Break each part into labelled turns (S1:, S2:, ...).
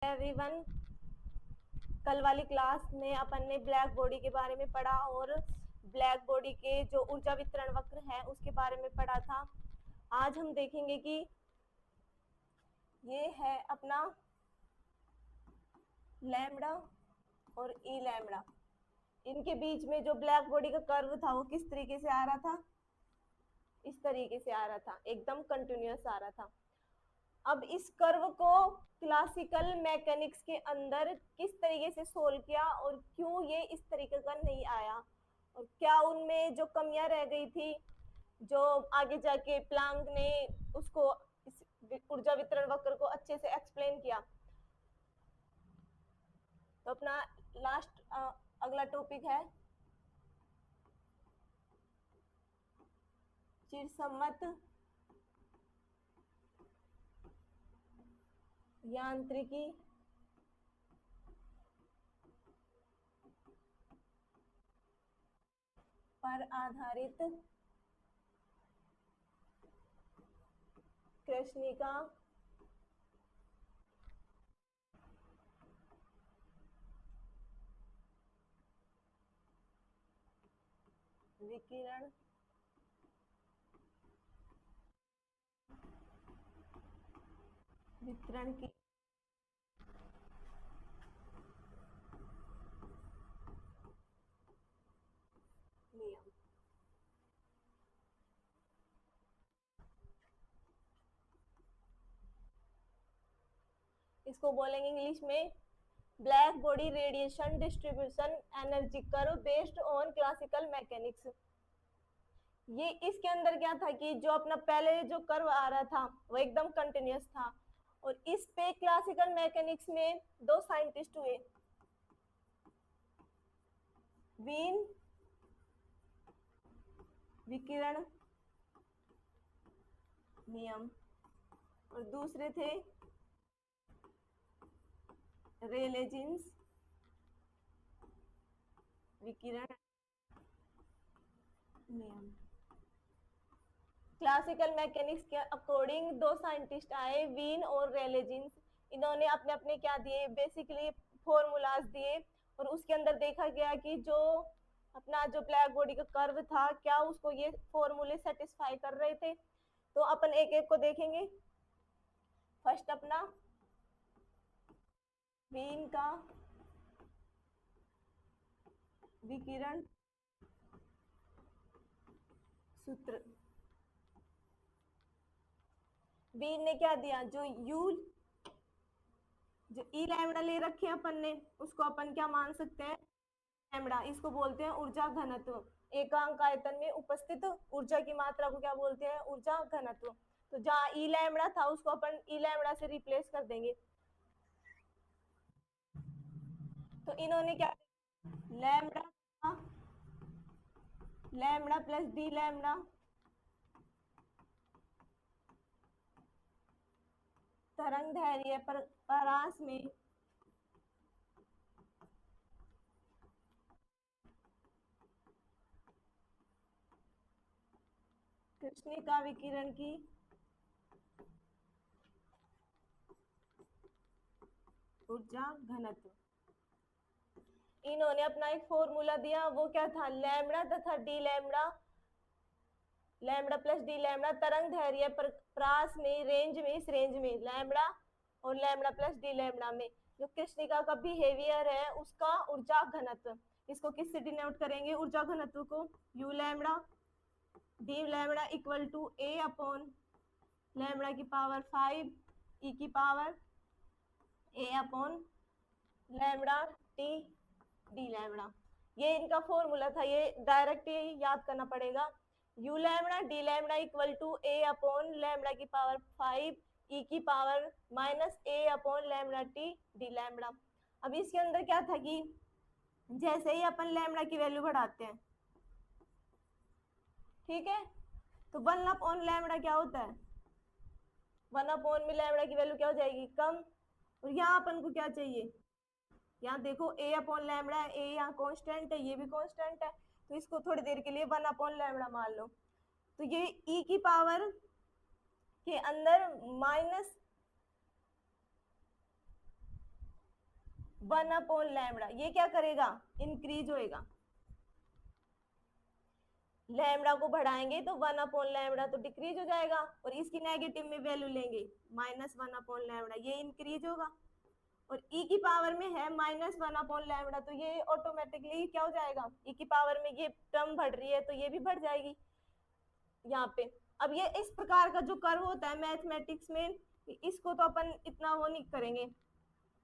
S1: Everyone, कल वाली class में अपन ने ब्लैक बॉडी के बारे में पढ़ा और ब्लैक बॉडी के जो ऊर्जा वितरण वक्र है उसके बारे में पढ़ा था। आज हम देखेंगे कि ये है अपना लैम्बडा और ई लैम्बडा, इनके बीच में जो ब्लैक बॉडी का कर्व था वो किस तरीके से आ रहा था, इस तरीके से आ रहा था, एकदम कंटिन्यूअस आ रहा था। अब इस कर्व को क्लासिकल मैकेनिक्स के अंदर किस तरीके से सोल्व किया और क्यों ये इस तरीके का नहीं आया और क्या उनमें जो कमियां रह गई थी, जो आगे जाके प्लांक ने उसको इस ऊर्जा वितरण वक्र को अच्छे से एक्सप्लेन किया। तो अपना लास्ट अगला टॉपिक है चिरसम्मत यांत्रिकी पर आधारित कृष्णिका विकिरण वितरण की नियम। इसको बोलेंगे इंग्लिश में black body radiation distribution energy curve based on classical mechanics. ये इसके अंदर क्या था कि जो अपना पहले जो कर्व आ रहा था वो एकदम कंटिन्यूअस था और इस पे क्लासिकल मैकेनिक्स में दो साइंटिस्ट हुए, वीन विकिरण नियम और दूसरे थे रेले जीन्स विकिरण नियम। क्लासिकल मैकेनिक्स के अकॉर्डिंग दो साइंटिस्ट आए, वीन और रेले जीन्स। इन्होंने अपने अपने क्या दिए, बेसिकली फॉर्मूलाज दिए और उसके अंदर देखा गया कि जो अपना जो ब्लैक बॉडी का कर्व था क्या उसको ये फॉर्मूले सेटिस्फाई कर रहे थे। तो अपन एक एक को देखेंगे। फर्स्ट अपना वीन का विकिरण सूत्र। वीन ने क्या दिया, जो ई लैम्बडा ले रखे हैं अपन ने उसको अपन क्या मान सकते हैं, लैम्बडा। इसको बोलते हैं ऊर्जा घनत्व, एकांक आयतन में उपस्थित ऊर्जा की मात्रा को क्या बोलते हैं, ऊर्जा घनत्व। तो जहाँ ई लैम्बडा था उसको अपन ई लैम्बडा से रिप्लेस कर देंगे। तो इन्होंने क्या, lambda lambda plus d lambda तरंग दैर्ध्य पर परास में कृष्णिका विकिरण की ऊर्जा घनत्व। इन्होंने अपना एक फॉर्मूला दिया, वो क्या था, लैम्बडा तथा D lambda, lambda plus d lambda तरंग दैर्ध्य पर परास में रेंज में, इस रेंज में लैम्बडा और लैम्बडा प्लस डी लैम्बडा में जो कृष्णिका का बिहेवियर है उसका ऊर्जा घनत्व। इसको किससे डिनोट करेंगे ऊर्जा घनत्व को, u lambda d lambda equal to a upon lambda की पावर 5 ई की power a upon lambda t d lambda. ये इनका फॉर्मूला था, ये डायरेक्ट ये याद करना पड़ेगा, u lambda d lambda equal to a upon lambda की पावर 5 ई की power minus a upon lambda t d lambda. अब इसके अंदर क्या था कि जैसे ही अपन लैम्बडा की वैल्यू बढ़ाते हैं, ठीक है, तो 1 अपॉन लैम्बडा क्या होता है, 1 अपॉन में लैम्बडा की वैल्यू क्या हो जाएगी, कम। और यहाँ अपन को क्या चाहिए, यहाँ देखो ए अपॉन लैम्बडा है, ए यहाँ कांस्टेंट है, ये भी कांस्टेंट है, तो इसको थोड़ी देर के लिए 1 अपॉन लैम्बडा मान लो। तो ये ई की पावर के अंदर माइनस 1/λ, ये क्या करेगा, इंक्रीज होएगा। लैम्डा को बढ़ाएंगे तो 1/λ तो डिक्रीज हो जाएगा, और इसकी नेगेटिव में वैल्यू लेंगे -1/λ, ये इंक्रीज होगा। और e की पावर में है -1/λ, तो ये ऑटोमेटिकली क्या हो जाएगा, e की पावर में ये टर्म बढ़ रही है तो ये भी बढ़ जाएगी यहाँ पे। अब ये इस प्रकार का जो कर्व होता है मैथमेटिक्स में, इसको तो अपन इतना वो नहीं करेंगे,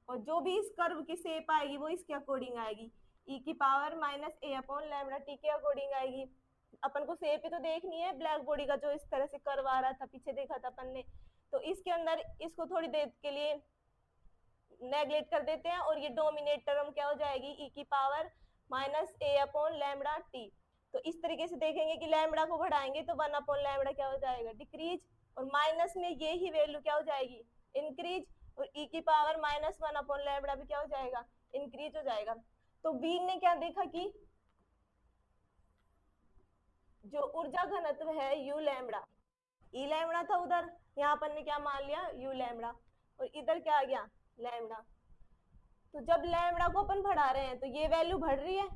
S1: और जो भी इस कर्व की शेप आएगी वो इसके अकॉर्डिंग आएगी, e की पावर -a/λt के अकॉर्डिंग आएगी। अपन को शेप ही तो देखनी है ब्लैक बॉडी का, जो इस तरह से कर्व आ रहा था पीछे देखा था अपन ने, तो इसके अंदर इसको थोड़ी देर के लिए नेगलेक्ट कर देते हैं, और ये डोमिनेट टर्म क्या हो जाएगी, e की पावर -a/λt। तो इस तरीके से देखेंगे कि लैम्बडा को बढ़ाएंगे तो 1/λ क्या हो जाएगा, डिक्रीज, और माइनस में ये ही वैल्यू क्या हो जाएगी, इंक्रीज, और e की पावर -1/λ भी क्या हो जाएगा, इंक्रीज हो जाएगा। तो वीन ने क्या देखा कि जो ऊर्जा घनत्व है u लैम्बडा, ई लैम्बडा था उधर, यहाँ पर ने क्या मान लिया u लैम्बडा, और इधर क्या आ गया लैम्बडा। तो जब लैम्बडा को अपन बढ़ा रहे हैं तो ये वैल्यू बढ़ रही है,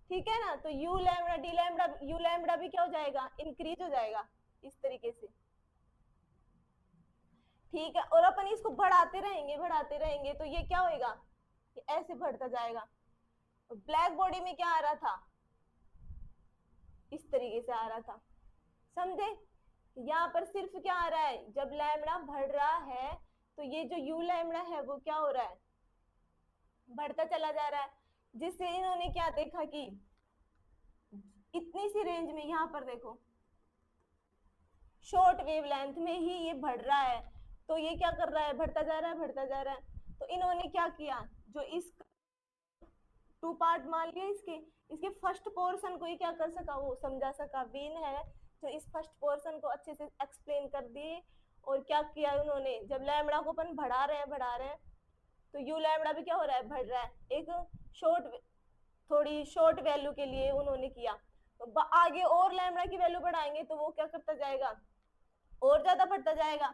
S1: ठीक है ना, तो u lambda d lambda u lambda भी क्या हो जाएगा, इंक्रीज हो जाएगा इस तरीके से, ठीक है। और अपन इसको बढ़ाते रहेंगे तो ये क्या होएगा, ये ऐसे बढ़ता जाएगा। ब्लैक बॉडी में क्या आ रहा था, इस तरीके से आ रहा था, समझे। यहाँ पर सिर्फ क्या आ रहा है, जब लैम्बडा बढ़ रहा है तो ये जो u लैम्बडा है वो क्या हो रहा है, बढ़ता चला जा रहा है, जिससे इन्होंने क्या देखा कि इतनी सी रेंज में, यहाँ पर देखो शॉर्ट वेवलेंथ में ही ये बढ़ रहा है, तो ये क्या कर रहा है, बढ़ता जा रहा है। तो इन्होंने क्या किया, जो इस 2 पार्ट मान लिया, इसके फर्स्ट पोर्शन को ही क्या कर सका, वो समझा सका, वीन है जो इस फर्स्ट पोर्शन को अच्छे से एक्सप्लेन कर दिए। और क्या किया उन्होंने, जब लैम्बडा को अपन बढ़ा रहे हैं तो u लैम्बडा भी क्या हो रहा है, बढ़ रहा है, एक थोड़ी शॉर्ट वैल्यू के लिए उन्होंने किया। तो आगे और लैम्बडा की वैल्यू बढ़ाएंगे तो वो क्या करता जाएगा, और ज्यादा बढ़ता जाएगा।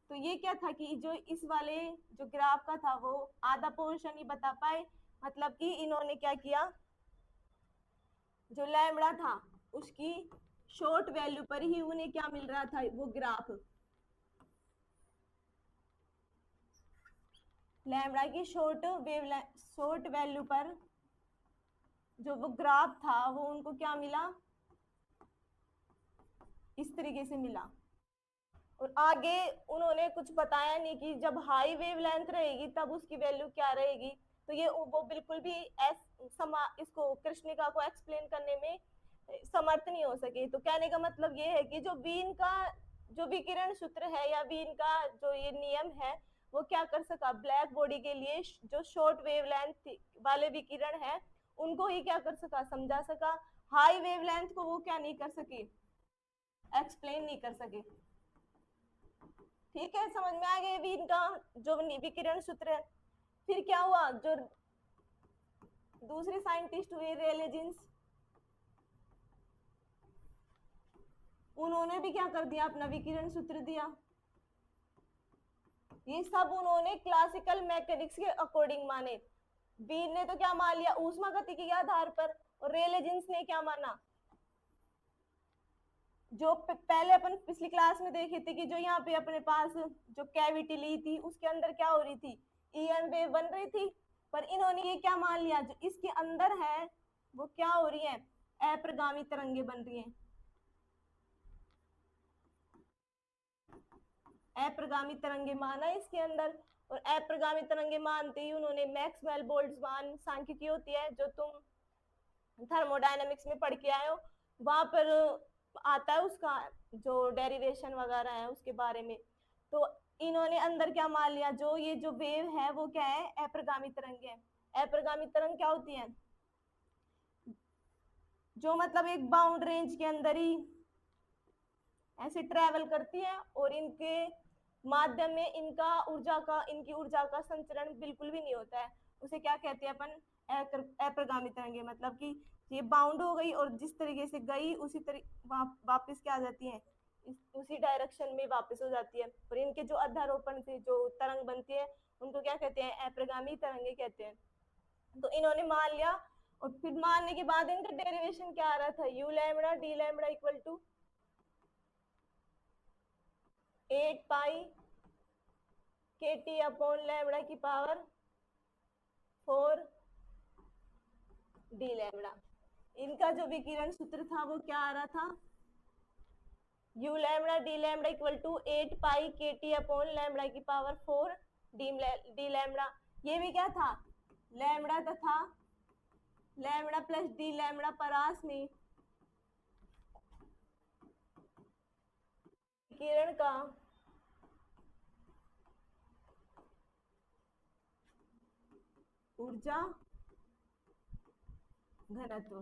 S1: तो ये क्या था कि जो इस वाले जो ग्राफ का था वो आधा पोर्शन ही बता पाए, मतलब कि इन्होंने क्या किया, जो लैम्बडा था उसकी शॉर्ट वैल्यू पर ही उन्हें क्या मिल रहा था, वो ग्राफ, लैम्बडा की शॉर्ट वैल्यू पर जो वो ग्राफ था वो उनको क्या मिला, इस तरीके से मिला। और आगे उन्होंने कुछ बताया नहीं कि जब हाई वेवलेंथ रहेगी तब उसकी वैल्यू क्या रहेगी, तो ये वो बिल्कुल भी इसको कृष्णिका को एक्सप्लेन करने में समर्थ नहीं हो सके। तो कहने का मतलब ये है कि जो वीन का जो विकिरण सूत्र है या वीन का जो ये नियम है वो क्या कर सका, ब्लैक बॉडी के लिए जो शॉर्ट वेवलेंथ वाले विकिरण है उनको ही क्या कर सका, समझा सका। हाई वेवलेंथ को वो क्या नहीं कर सके, एक्सप्लेन नहीं कर सके। ठीक है, समझ में आ गया वीन का जो विकिरण सूत्र है। फिर क्या हुआ, जो दूसरे साइंटिस्ट हुए रेले जीन्स, उन्होंने भी क्या कर दिया, अपना विकिरण सूत्र दिया। ये सब उन्होंने क्लासिकल मैकेनिक्स के अकॉर्डिंग माने। वीन ने तो क्या मान लिया, ऊष्मागतिकी के आधार पर, और रेले जीन्स ने क्या माना, जो पहले अपन पिछली क्लास में देखे थे कि जो यहाँ पे अपने पास जो कैविटी ली थी उसके अंदर क्या हो रही थी, ईएन वेव बन रही थी। पर इन्होंने ये क्या मान लिया, जो इसके अंदर है वो क्या हो रही है, अप्रगामी तरंगे बन रही हैं। अप्रगामी तरंगे माना इसके अंदर, और अप्रगामी तरंगे मानते ही उन्होंने मैक्सवेल बोल्ट्जमान सांख्यिकी होती है जो तुम थर्मोडायनेमिक्स में पढ़ के आए हो, वहां पर आता है उसका जो डेरिवेशन वगैरह है उसके बारे में। तो इन्होंने अंदर क्या मान लिया, जो ये जो वेव है वो क्या है, अप्रगामी तरंगे है। अप्रगामी तरंग क्या होती है, जो मतलब एक बाउंड रेंज के अंदर ही ऐसे ट्रेवल करती है, और इनके माध्यम में इनकी ऊर्जा का संचरण बिल्कुल भी नहीं होता है। उसे क्या कहते हैं अपन, अप्रगामी तरंगे। मतलब कि ये बाउंड हो गई और जिस तरीके से गई उसी तरीके वापस क्या आ जाती है, उसी डायरेक्शन में वापस हो जाती है। और इनके जो अध्यारोपण से जो तरंग बनती है उनको क्या कहते हैं, अप्रगामी तरंगे कहते हैं। तो इन्होंने मान लिया, और फिर मानने के बाद इनका डेरिवेशन क्या आ रहा था, u lambda d lambda equal to 8 pi k T upon lambda की पावर 4 डी लैम्बडा। इनका जो विकिरण सूत्र था वो क्या आ रहा था, u lambda d lambda equal to 8 pi k T upon lambda की पावर 4 डी लैम्बडा। ये भी क्या था, लैम्बडा तथा लैम्बडा प्लस डी लैम्बडा परास में विकिरण का ऊर्जा घनत्व।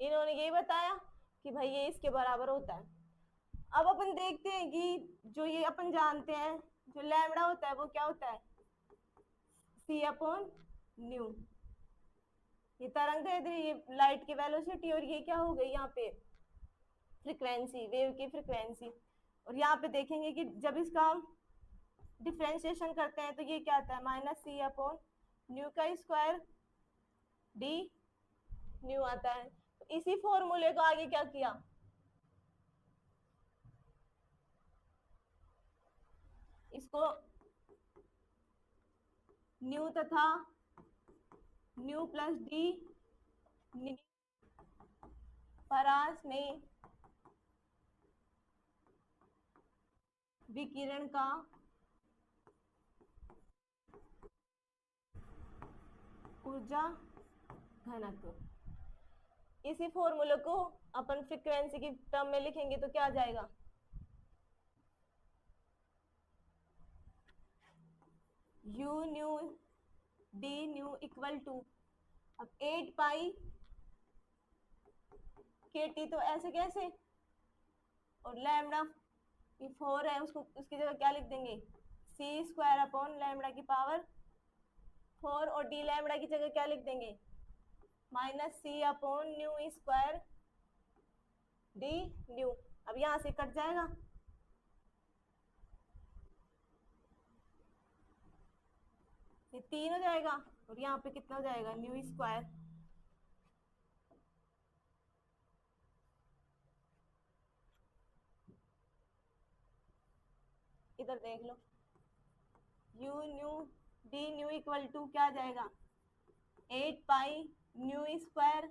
S1: इन्होंने यही बताया कि भाई ये इसके बराबर होता है। अब अपन देखते हैं कि जो ये अपन जानते हैं जो लैम्बडा होता है वो क्या होता है, सी अपॉन न्यू। ये तरंग दैर्ध्य, ये लाइट की वेलोसिटी, और ये क्या हो गई यहाँ पे फ्रीक्वेंसी, वेव की फ्रीक्वेंसी। और यहाँ पे देखेंगे कि जब इसका डिफ्रेंशिएशन करते हैं तो ये क्या आता है, माइनस सी अपॉन न्यू का स्क्वायर डी न्यू आता है। तो इसी फॉर्मूले को आगे क्या किया, इसको न्यू तथा न्यू प्लस डी परास में विकिरण का ऊर्जा घनत्व। इसी फॉर्मूले को अपन फ्रीक्वेंसी की टर्म में लिखेंगे तो क्या आ जाएगा, u nu d nu equal to, अब 8 पाई के टी, तो ऐसे कैसे, और लैम्बडा 4 है उसको उसकी जगह क्या लिख देंगे, सी स्क्वायर अपॉन लैम्बडा की पावर 4, और डी लैम्बडा की जगह क्या लिख देंगे, minus c upon nu square d nu. अब यहां से कट जाएगा, ये 3 हो जाएगा, और यहाँ पे कितना हो जाएगा, न्यू स्क्वायर। इधर देख लो, u nu d nu equal to क्या आ जाएगा, 8 pi nu square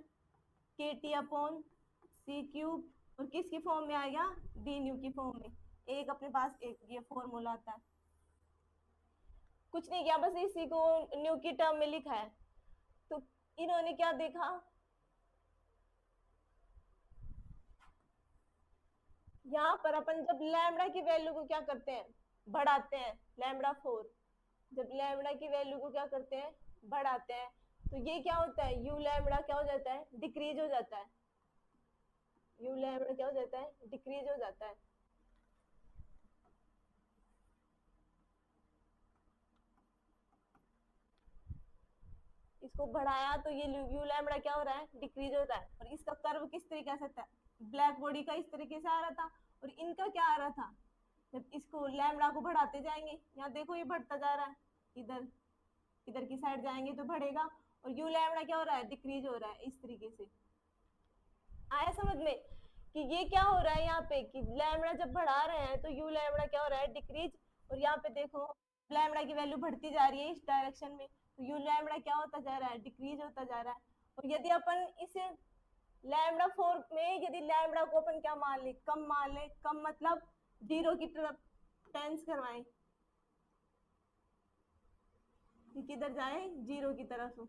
S1: k T upon c cube, और किसकी फॉर्म में आएगा, डी न्यू की फॉर्म में। एक अपने पास एक ये फॉर्मूला आता है, कुछ नहीं किया, बस इसी को न्यू की टर्म में लिखा है। तो इन्होंने क्या देखा, यहाँ पर अपन जब लैम्बडा की वैल्यू को क्या करते हैं, बढ़ाते हैं, लैम्बडा 4, जब लैम्बडा की वैल्यू को क्या करते हैं, बढ़ाते हैं, तो ये क्या होता है, यू लैम्बडा क्या हो जाता है, डिक्रीज हो जाता है, यू लैम्बडा क्या हो जाता है, डिक्रीज हो जाता है। इसको बढ़ाया तो ये यू लैम्बडा क्या हो रहा है, डिक्रीज हो रहा है। और इसका कर्व किस तरीके से था, ब्लैक बॉडी का इस तरीके से आ रहा था, और इनका क्या आ रहा था, जब इसको लैम्बडा को बढ़ाते जाएंगे, यहाँ देखो ये बढ़ता जा रहा है, इधर इधर की साइड जाएंगे तो बढ़ेगा, और यू लैम्बडा क्या हो रहा है, डिक्रीज हो रहा है। इस तरीके से आया समझ में कि ये क्या हो रहा है यहाँ पे, कि लैम्बडा जब बढ़ा रहे हैं तो यू लैम्बडा क्या हो रहा है, डिक्रीज, और यहाँ पे देखो लैम्बडा की वैल्यू बढ़ती जा रही है इस डायरेक्शन में, तो यू लैम्बडा क्या होता जा रहा है, डिक्रीज होता जा रहा है। और यदि अपन इस लैम्बडा 4 में यदि लैम्बडा को अपन क्या मान ले, कम मान ले, कम मतलब 0 की तरफ टेंस करवाएं, किधर जाए, 0 की तरफ,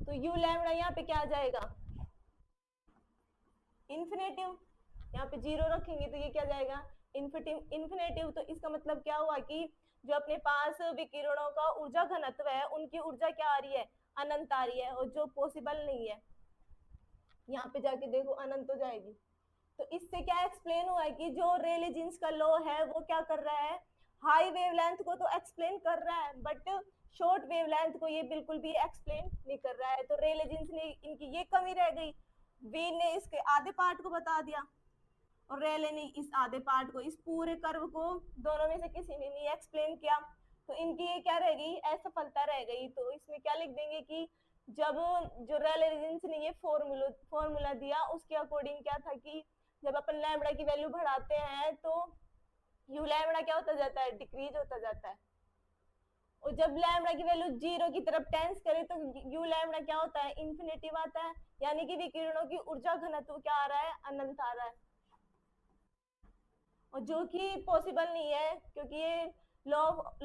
S1: तो यू लैम्बडा यहाँ पे क्या आ जाएगा, इन्फिनेटिव। यहाँ पे 0 रखेंगे तो ये क्या जाएगा, इन्फिनेटिव। तो इसका मतलब क्या हुआ कि जो अपने पास विकिरणों का ऊर्जा घनत्व है उनकी ऊर्जा क्या आ रही है, अनंत आ रही है, और जो पॉसिबल नहीं है, यहाँ पे जाके देखो अनंत हो जाएगी। तो इससे क्या एक्सप्लेन हुआ है कि जो रेले जीन्स का लॉ है वो क्या कर रहा है, हाई वेवलेंथ को तो एक्सप्लेन कर रहा है, बट शॉर्ट वेवलेंथ को ये बिल्कुल भी एक्सप्लेन नहीं कर रहा है। तो रेले जीन्स ने इनकी ये कमी रह गई, वीन ने इसके आधे पार्ट को बता दिया, और रेले ने इस आधे पार्ट को, इस पूरे कर्व को दोनों में से किसी ने नहीं एक्सप्लेन किया। तो इनकी ये क्या रह गई, असफलता रह गई। तो इसमें क्या लिख देंगे कि जब जो रेलेजेंस ने ये फॉर्मूला दिया उसके अकॉर्डिंग क्या था कि जब अपन लैम्बडा की वैल्यू बढ़ाते हैं तो यू लैम्बडा क्या होता जाता है, डिक्रीज होता जाता है। और जब लैम्बडा की वैल्यू 0 की तरफ टेंस करे तो यू लैम्बडा क्या होता है, इन्फिनेटिव आता है, यानी कि विकिरणों की ऊर्जा घनत्व क्या आ रहा है, अनंत आ रहा है। और जो कि पॉसिबल नहीं है क्योंकि ये लॉ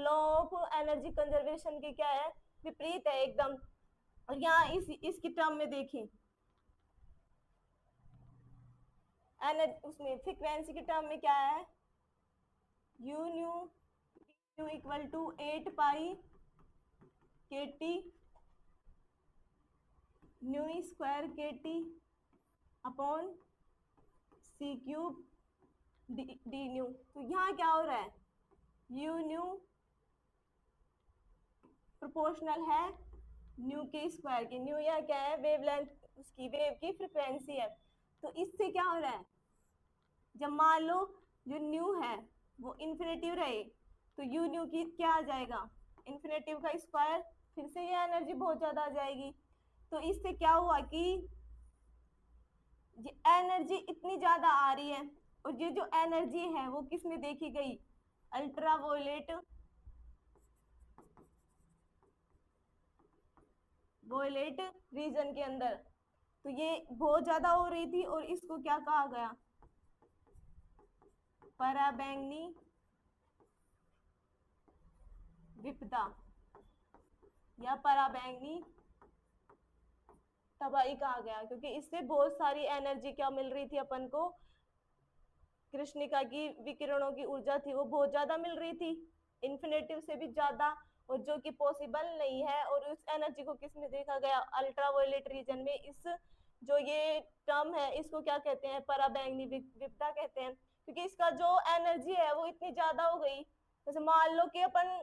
S1: ऑफ एनर्जी कंजर्वेशन के क्या है, विपरीत है एकदम। और यहाँ इसकी टर्म में देखें, उसमें फ्रीक्वेंसी की टर्म में क्या है, you new equal to 8 pi k T new square k T upon c cube D new. तो यहाँ क्या हो रहा है, यू न्यू प्रोपोर्शनल है न्यू के स्क्वायर के। न्यू यहाँ क्या है, वेवलेंथ, उसकी वेव की फ्रीक्वेंसी है। तो इससे क्या हो रहा है, जब मान लो जो न्यू है वो इन्फिनेटिव रहे तो यू न्यू की क्या आ जाएगा, इन्फिनेटिव का स्क्वायर, फिर से ये एनर्जी बहुत ज्यादा आ जाएगी। तो इससे क्या हुआ कि ये एनर्जी इतनी ज्यादा आ रही है, और ये जो एनर्जी है वो किस में देखी गई, अल्ट्रावायलेट रीजन के अंदर। तो ये बहुत ज्यादा हो रही थी और इसको क्या कहा गया, पराबैंगनी विपदा या पराबैंगनी तबाही कहा गया, क्योंकि इससे बहुत सारी एनर्जी क्या मिल रही थी अपन को, कृष्णिका की विकिरणों की ऊर्जा थी वो बहुत ज्यादा मिल रही थी, इन्फिनेटिव से भी ज्यादा, और जो कि पॉसिबल नहीं है। और उस एनर्जी को किस में देखा गया, अल्ट्रावायलेट रीजन में। इस जो ये टर्म है इसको क्या कहते हैं, पराबैंगनी विपदा कहते हैं, क्योंकि इसका जो एनर्जी है वो इतनी ज्यादा हो गई। जैसे मान लो कि अपन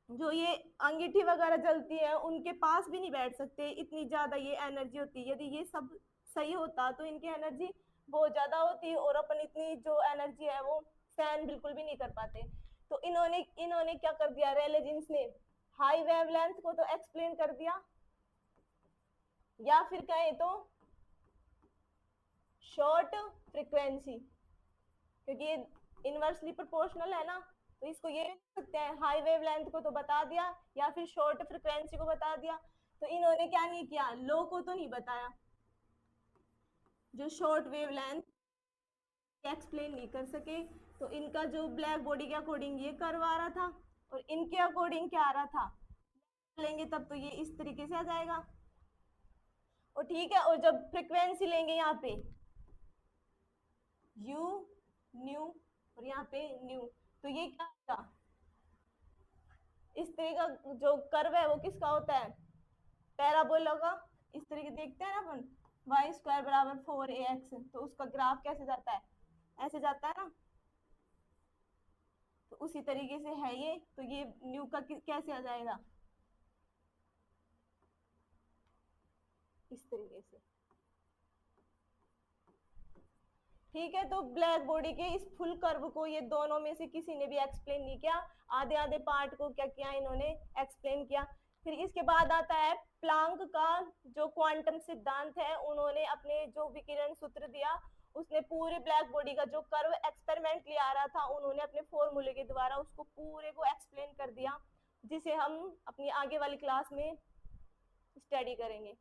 S1: जो ये अंगीठी वगैरह जलती है उनके पास भी नहीं बैठ सकते, इतनी ज्यादा ये एनर्जी होती है। यदि ये सब सही होता तो इनकी एनर्जी बहुत ज्यादा होती और अपन इतनी जो एनर्जी है वो सहन बिल्कुल भी नहीं कर पाते। तो इन्होंने क्या कर दिया, रेलेजेंस ने हाई वेवलेंथ को तो एक्सप्लेन कर दिया, या फिर कहें तो शॉर्ट फ्रीक्वेंसी, क्योंकि ये इनवर्सली प्रोपोर्शनल है ना, तो इसको ये लिख सकते हैं, हाई वेवलेंथ को तो बता दिया या फिर शॉर्ट फ्रीक्वेंसी को बता दिया। तो इन्होंने क्या नहीं किया, लो को तो नहीं बताया, जो शॉर्ट वेवलेंथ एक्सप्लेन नहीं कर सके। तो इनका जो ब्लैक बॉडी के अकॉर्डिंग ये करवा रहा था और इनके अकॉर्डिंग क्या आ रहा था, लेंगे तब तो ये इस तरीके से आ जाएगा। और ठीक है, और जब फ्रीक्वेंसी लेंगे यहाँ पे यू न्यू और यहाँ पे न्यू, तो ये क्या होगा, इस तरह का जो कर्व है वो किसका होता है, पैराबोला का। इस तरीके देखते हैं ना अपन, वाई स्क्वायर बराबर 4ax, तो उसका ग्राफ कैसे जाता है, ऐसे जाता है ना। तो उसी तरीके से है ये, तो ये न्यू का कैसे आ जाएगा, इस तरीके से। ठीक है, तो ब्लैक बॉडी के इस फुल कर्व को ये दोनों में से किसी ने भी एक्सप्लेन नहीं किया, आधे आधे पार्ट को क्या किया इन्होंने, एक्सप्लेन किया। फिर इसके बाद आता है प्लांक का जो क्वांटम सिद्धांत है, उन्होंने अपने जो विकिरण सूत्र दिया उसने पूरे ब्लैक बॉडी का जो कर्व एक्सपेरिमेंटली आ रहा था उन्होंने अपने फॉर्मूले के द्वारा उसको पूरे को एक्सप्लेन कर दिया, जिसे हम अपनी आगे वाली क्लास में स्टडी करेंगे।